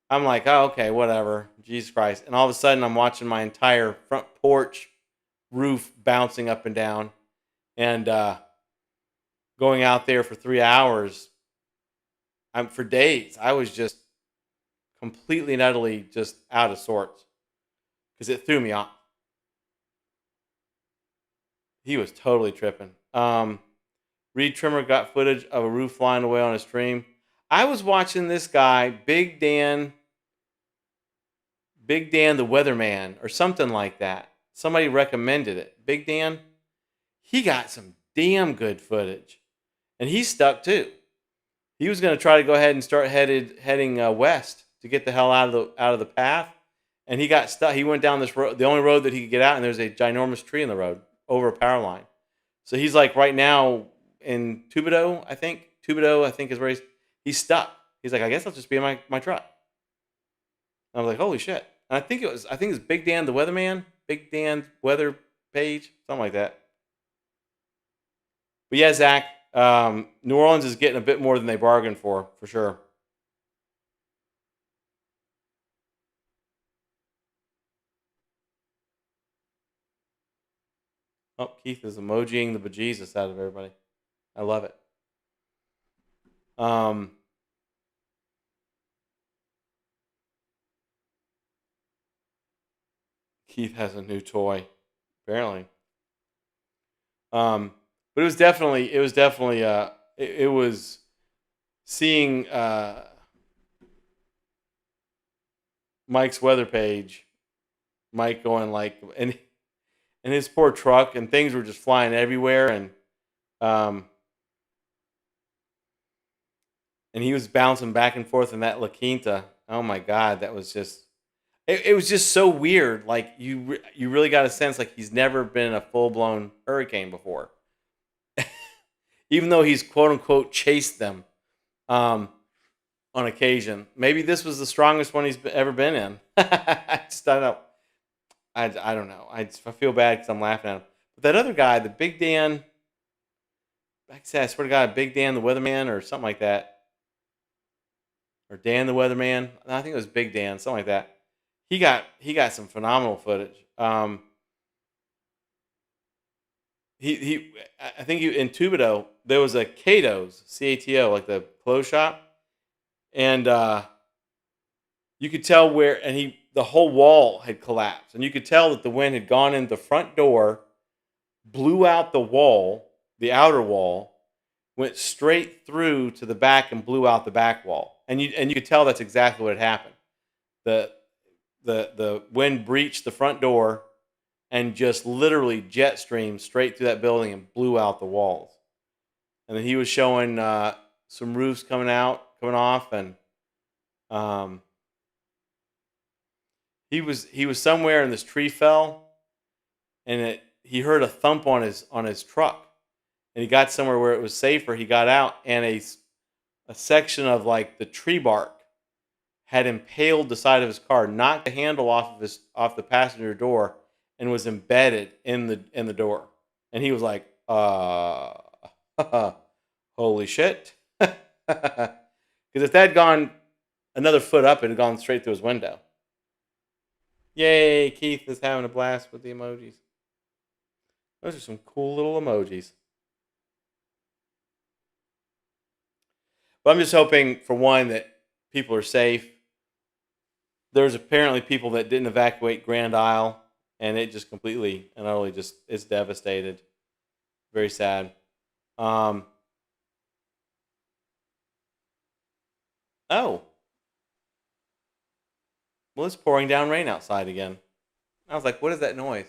[SPEAKER 2] I'm like, oh, okay, whatever. Jesus Christ. And all of a sudden, I'm watching my entire front porch roof bouncing up and down and going out there for 3 hours. For days. I was just completely and utterly just out of sorts because it threw me off. He was totally tripping. Reed Trimmer got footage of a roof flying away on a stream. I was watching this guy, Big Dan the Weatherman, or something like that. Somebody recommended it. Big Dan, he got some damn good footage, and he's stuck too. He was going to try to go ahead and start heading west to get the hell out of the path, and he got stuck. He went down this road, the only road that he could get out, and there's a ginormous tree in the road over a power line. So he's like right now in Tubido, I think. Tubido, I think is where he's stuck. He's like, I guess I'll just be in my truck. And I was like, holy shit. And I think it's Big Dan the Weatherman, Big Dan Weather Page, something like that. But yeah, Zach, New Orleans is getting a bit more than they bargained for sure. Oh, Keith is emojiing the bejesus out of everybody. I love it. Um, Keith has a new toy, apparently. But it was seeing Mike's weather page, Mike going like, and his poor truck, and things were just flying everywhere, um, and he was bouncing back and forth in that La Quinta. Oh my God, that was just it was just so weird. Like you really got a sense like he's never been in a full blown hurricane before, even though he's quote unquote chased them um, on occasion. Maybe this was the strongest one he's ever been in. I don't know. I don't know. I feel bad because I'm laughing at him. But that other guy, the Big Dan, like I said, I swear to God, Big Dan the Weatherman or something like that, or Dan the Weatherman. No, I think it was Big Dan, something like that. He got some phenomenal footage. He I think in Tubido there was a Cato's CATO like the clothes shop, and you could tell where and he the whole wall had collapsed, and you could tell that the wind had gone in the front door, blew out the wall, the outer wall, went straight through to the back and blew out the back wall, and you could tell that's exactly what had happened. The the wind breached the front door and just literally jet streamed straight through that building and blew out the walls. And then he was showing some roofs coming off, and um, he was somewhere and this tree fell, and he heard a thump on his truck, and he got somewhere where it was safer. He got out, and a section of like the tree bark had impaled the side of his car, knocked the handle off the passenger door, and was embedded in the door. And he was like, holy shit. Because if that had gone another foot up, it had gone straight through his window. Yay, Keith is having a blast with the emojis. Those are some cool little emojis. But I'm just hoping, for one, that people are safe. There's apparently people that didn't evacuate Grand Isle, and it just completely and utterly just it's devastated. Very sad. Um, oh, well, it's pouring down rain outside again. I was like, what is that noise?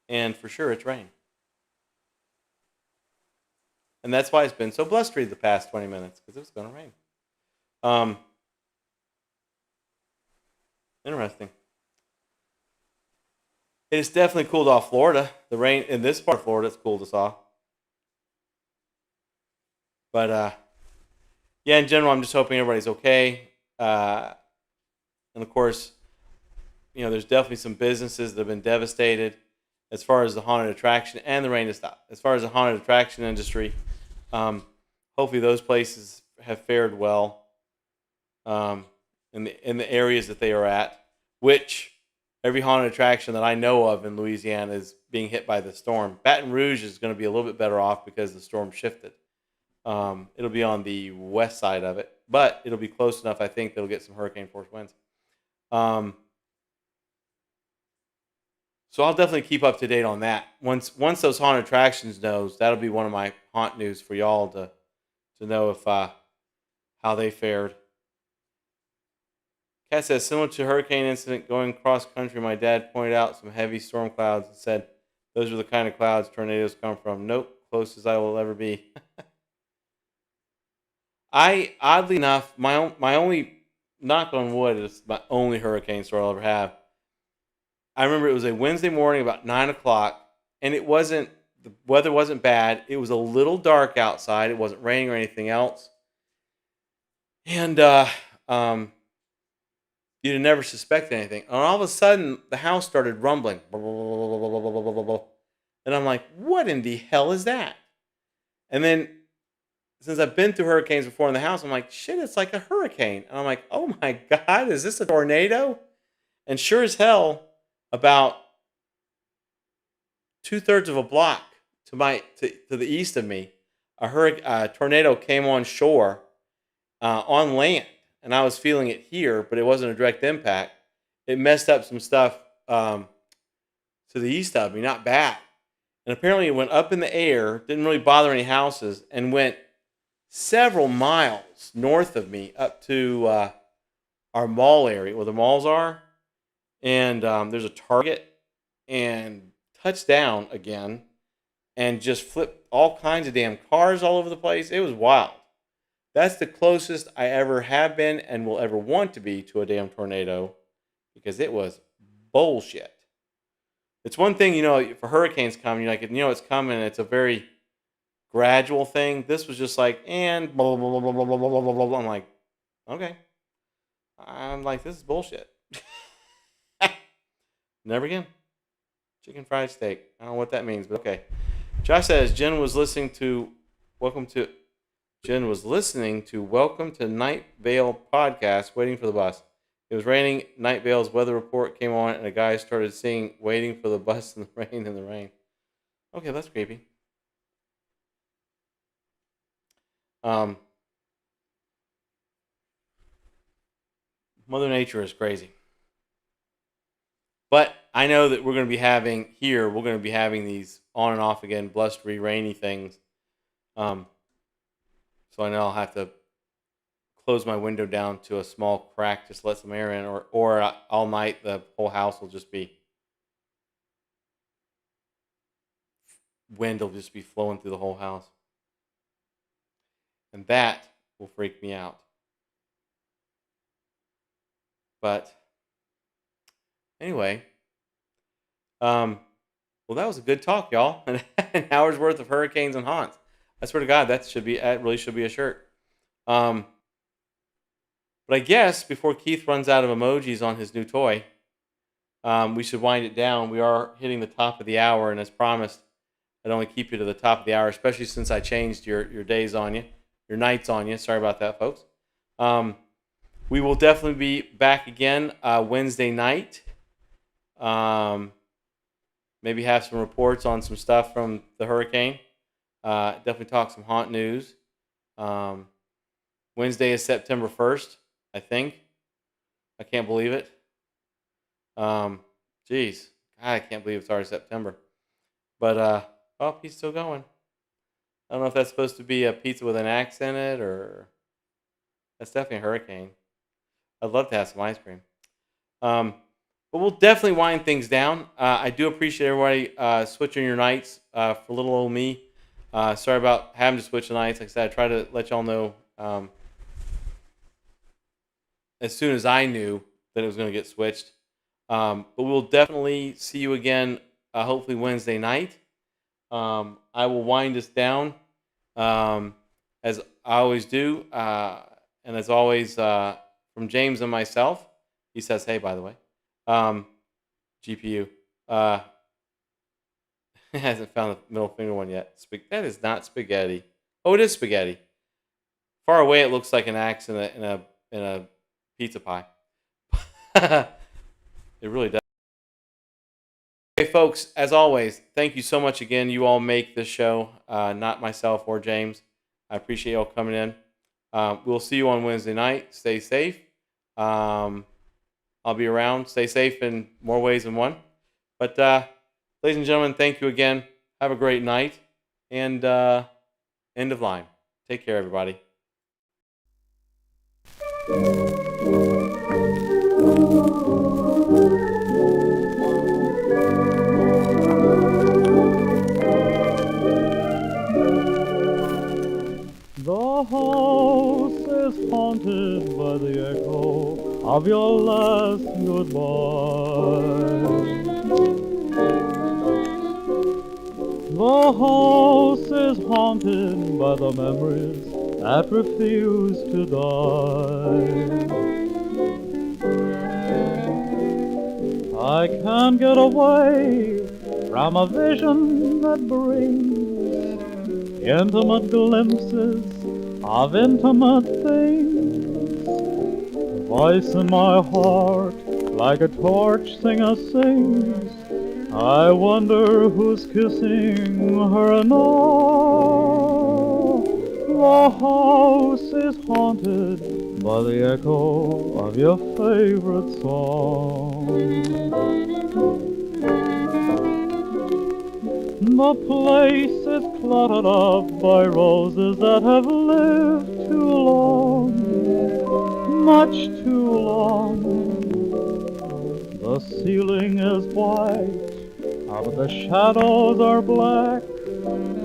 [SPEAKER 2] And for sure, it's rain. And that's why it's been so blustery the past 20 minutes, because it was going to rain. Um, Interesting. It's definitely cooled off Florida. The rain in this part of Florida, it's cooled us off. But yeah, in general, I'm just hoping everybody's okay. And of course, there's definitely some businesses that have been devastated as far as the haunted attraction, and the rain has stopped. As far as the haunted attraction industry, hopefully those places have fared well in the areas that they are at, which every haunted attraction that I know of in Louisiana is being hit by the storm. Baton Rouge is going to be a little bit better off because the storm shifted. It'll be on the west side of it, but it'll be close enough, I think, that it'll get some hurricane force winds. So I'll definitely keep up to date on that. Once those haunted attractions knows, that'll be one of my haunt news for y'all to know if how they fared. Kat says, similar to hurricane incident going cross country, my dad pointed out some heavy storm clouds and said, those are the kind of clouds tornadoes come from. Nope, close as I will ever be. Oddly enough, my only, knock on wood, is my only hurricane story I'll ever have. I remember it was a Wednesday morning about 9 o'clock, and the weather wasn't bad. It was a little dark outside. It wasn't raining or anything else. And you'd never suspect anything. And all of a sudden, the house started rumbling. And I'm like, what in the hell is that? And then, since I've been through hurricanes before in the house, I'm like, shit, it's like a hurricane. And I'm like, oh my God, is this a tornado? And sure as hell, about 2/3 of a block to the east of me, a tornado came on shore, on land, and I was feeling it here, but it wasn't a direct impact. It messed up some stuff to the east of me, not bad. And apparently, it went up in the air, didn't really bother any houses, and went several miles north of me up to our mall area where the malls are. And there's a Target, and touched down again and just flipped all kinds of damn cars all over the place. It was wild. That's the closest I ever have been and will ever want to be to a damn tornado, because it was bullshit. It's one thing, for hurricanes coming, you're like, it's coming, and it's a very gradual thing. This was just like, and blah, blah, blah, blah, blah, blah, blah, blah, blah, blah. I'm like, okay. I'm like, this is bullshit. Never again. Chicken fried steak. I don't know what that means, but okay. Josh says Jen was listening to Welcome to Night Vale podcast, waiting for the bus. It was raining. Night Vale's weather report came on, and a guy started singing "Waiting for the Bus in the Rain in the Rain." Okay, that's creepy. Mother Nature is crazy. But I know that we're going to be having these on and off again, blustery, rainy things. So I know I'll have to close my window down to a small crack, just let some air in, or all night the whole house will just be, wind will just be flowing through the whole house. And that will freak me out. But anyway, well, that was a good talk, y'all. An hour's worth of hurricanes and haunts. I swear to God, that really should be a shirt. But I guess before Keith runs out of emojis on his new toy, we should wind it down. We are hitting the top of the hour, and as promised, I'd only keep you to the top of the hour, especially since I changed your days on you, your nights on you. Sorry about that, folks. We will definitely be back again Wednesday night. Maybe have some reports on some stuff from the hurricane. Definitely talk some haunt news. Um, Wednesday is September 1st, I think. I can't believe it. Geez, God, I can't believe it's already September. But oh, he's still going. I don't know if that's supposed to be a pizza with an axe in it, or that's definitely a hurricane. I'd love to have some ice cream. Um, but we'll definitely wind things down. I do appreciate everybody switching your nights for little old me. Sorry about having to switch the nights. Like I said, I try to let y'all know as soon as I knew that it was going to get switched. But we'll definitely see you again, hopefully Wednesday night. I will wind us down as I always do. And as always, from James and myself, he says, hey, by the way, GPU hasn't found the middle finger one yet. That is not spaghetti. Oh, it is spaghetti. Far away, it looks like an axe in a pizza pie. It really does. Okay, folks, as always, thank you so much again. You all make this show, not myself or James. I appreciate y'all coming in. We'll see you on Wednesday night. Stay safe. I'll be around. Stay safe in more ways than one. But, ladies and gentlemen, thank you again. Have a great night. And end of line. Take care, everybody.
[SPEAKER 3] The house is haunted by the echo of your last goodbye. The house is haunted by the memories that refuse to die. I can't get away from a vision that brings intimate glimpses of intimate things. The voice in my heart, like a torch singer sings. I wonder who's kissing her now. The house is haunted by the echo of your favorite song. The place is cluttered up by roses that have lived too long, much too long. The ceiling is white, but the shadows are black.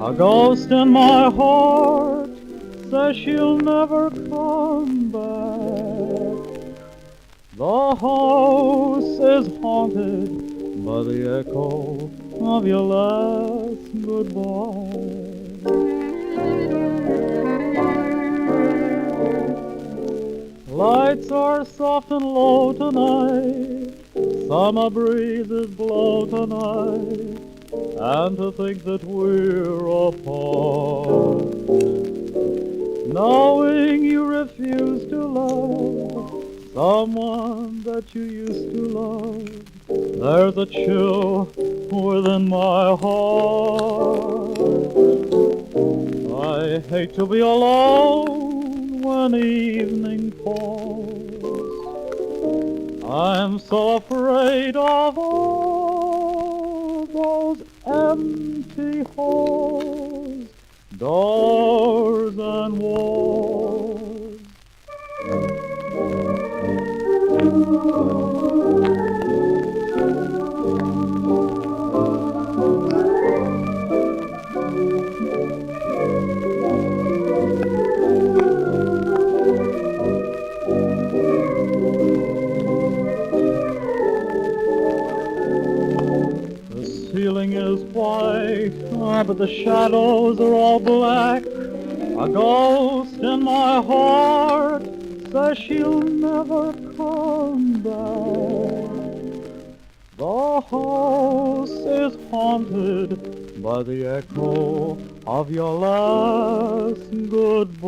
[SPEAKER 3] A ghost in my heart says she'll never come back. The house is haunted by the echo of your last goodbye. Lights are soft and low tonight, summer breezes blow tonight, and to think that we're apart, knowing you refuse to love someone that you used to love. There's a chill within my heart. I hate to be alone when evening falls. I'm so afraid of all those empty halls, doors and walls. The ceiling is white, but the shadows are all black. A ghost in my heart says she'll never come back. The house is haunted by the echo of your last goodbye.